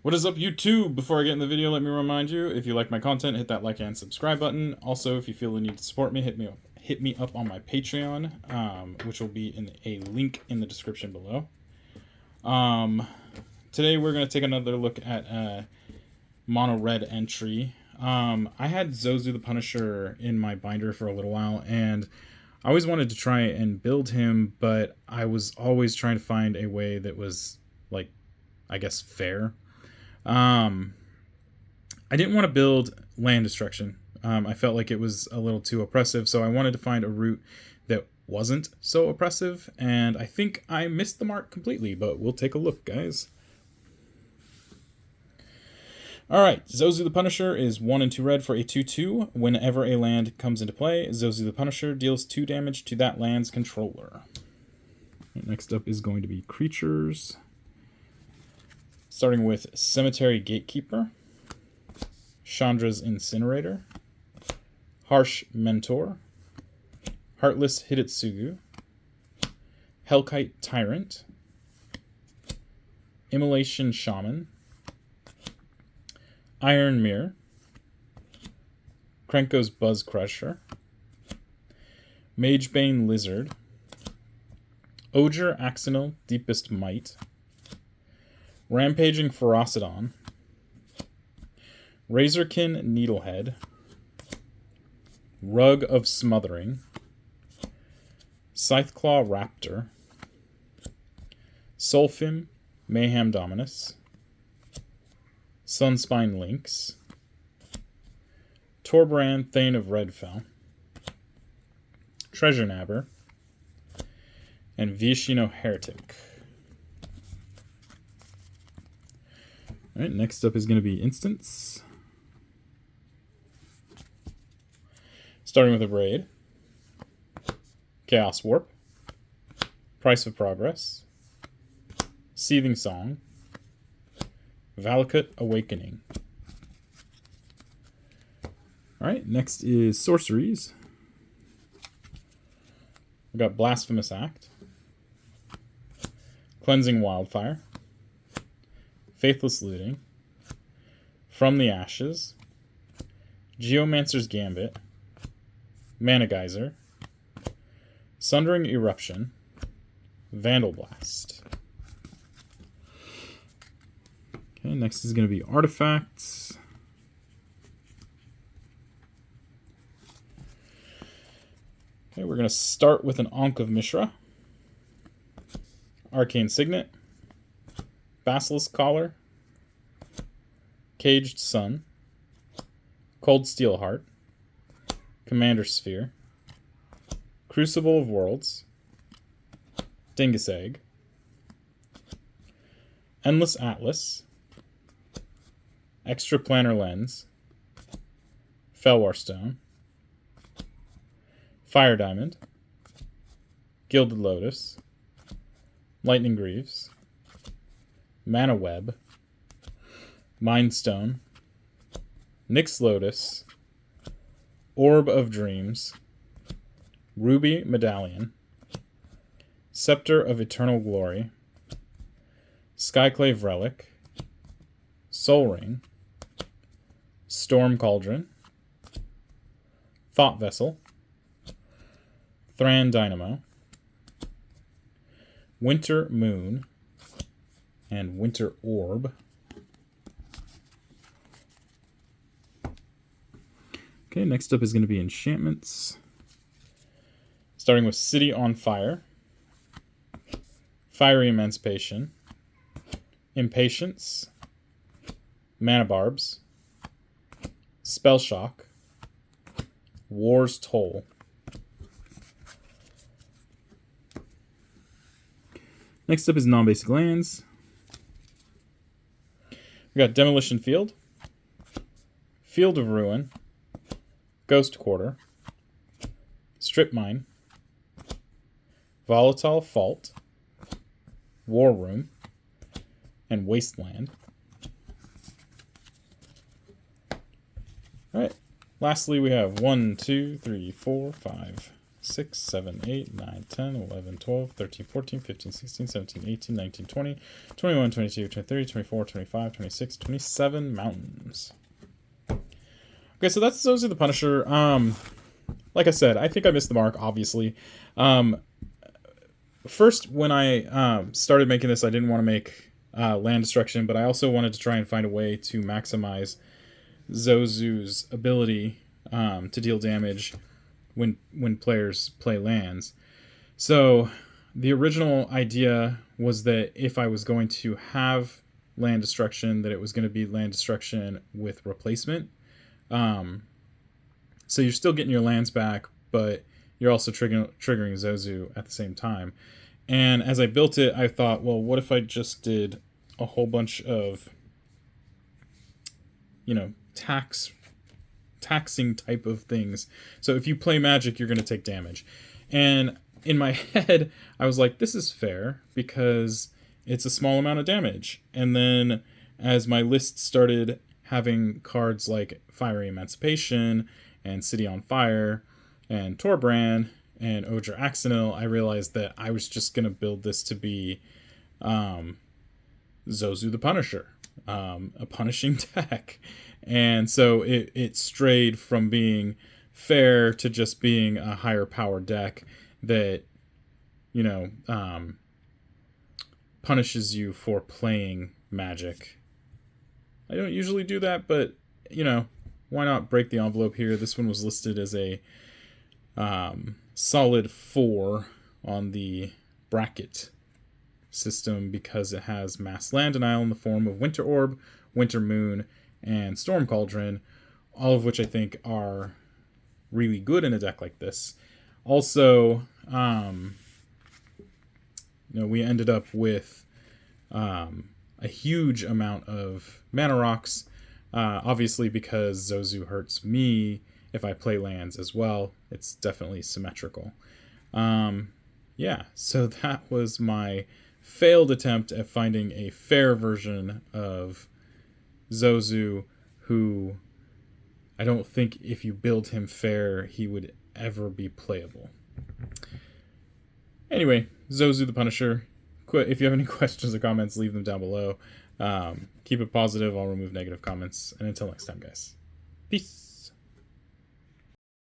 What is up, YouTube? Before I get in the video, let me remind you, if you like my content, hit that like and subscribe button. Also, if you feel the need to support me, hit me up on my Patreon, which will be in a link in the description below. Today we're going to take another look at mono red entry. I had Zozu the Punisher in my binder for a little while, and I always wanted to try and build him, but I was always trying to find a way that was, like, I guess, fair. I didn't want to build land destruction. I felt like it was a little too oppressive, so I wanted to find a route that wasn't so oppressive, and I think I missed the mark completely, but we'll take a look, guys. Alright, Zozu the Punisher is 1 and 2 red for a 2/2. Whenever a land comes into play, Zozu the Punisher deals 2 damage to that land's controller. Next up is going to be creatures. Starting with Cemetery Gatekeeper, Chandra's Incinerator, Harsh Mentor, Heartless Hidetsugu, Hellkite Tyrant, Immolation Shaman, Iron Mirror, Krenko's Buzz Crusher, Magebane Lizard, Oger Axonal Deepest Might, Rampaging Ferocidon, Razorkin Needlehead, Rug of Smothering, Scytheclaw Raptor, Sulfim Mayhem Dominus, Sunspine Lynx, Torbrand Thane of Redfell, Treasure Nabber, and Viashino Heretic. Alright, next up is going to be Instants. Starting with a Raid, Chaos Warp, Price of Progress, Seething Song, Valakut Awakening. Alright, next is Sorceries. We've got Blasphemous Act, Cleansing Wildfire, Faithless Looting, From the Ashes, Geomancer's Gambit, Mana Geyser, Sundering Eruption, Vandal Blast. Okay, next is going to be Artifacts. Okay, we're going to start with an Ankh of Mishra, Arcane Signet, Basilisk Collar, Caged Sun, Cold Steel Heart, Commander Sphere, Crucible of Worlds, Dingus Egg, Endless Atlas, Extraplanar Lens, Felwar Stone, Fire Diamond, Gilded Lotus, Lightning Greaves, Mana Web, Mind Stone, Nyx Lotus, Orb of Dreams, Ruby Medallion, Scepter of Eternal Glory, Skyclave Relic, Soul Ring, Storm Cauldron, Thought Vessel, Thran Dynamo, Winter Moon, and Winter Orb. Okay, next up is going to be Enchantments. Starting with City on Fire, Fiery Emancipation, Impatience, Mana Barbs, Spell Shock, War's Toll. Next up is non-basic lands. We got Demolition Field, Field of Ruin, Ghost Quarter, Strip Mine, Volatile Fault, War Room, and Wasteland. Alright, lastly we have 1, 2, 3, 4, 5, 6, 7, 8, 9, 10, 11, 12, 13, 14, 15, 16, 17, 18, 19, 20, 21, 22, 23, 24, 25, 26, 27 mountains. Okay, so that's Zozu the Punisher. Like I said, I think I missed the mark, obviously. First, when I started making this, I didn't want to make land destruction, but I also wanted to try and find a way to maximize Zozu's ability to deal damage when players play lands. So the original idea was that if I was going to have land destruction, that it was going to be land destruction with replacement. So you're still getting your lands back, but you're also triggering Zozu at the same time. And as I built it, I thought, well, what if I just did a whole bunch of, taxing type of things. So if you play Magic, you're going to take damage. And in my head, I was like, this is fair because it's a small amount of damage. And then as my list started having cards like Fiery Emancipation and City on Fire and Torbran and Odra Axonil, I realized that I was just going to build this to be Zozu the Punisher, a punishing deck. And so it strayed from being fair to just being a higher power deck that, punishes you for playing Magic. I don't usually do that, but, why not break the envelope here? This one was listed as a solid 4 on the bracket system because it has mass land denial in the form of Winter Orb, Winter Moon, and Storm Cauldron, all of which I think are really good in a deck like this. Also, we ended up with a huge amount of mana rocks, obviously because Zozu hurts me if I play lands as well. It's definitely symmetrical. So that was my failed attempt at finding a fair version of Zozu, who I don't think if you build him fair, he would ever be playable. Anyway, Zozu the Punisher. If you have any questions or comments, leave them down below. Keep it positive. I'll remove negative comments. And until next time, guys. Peace.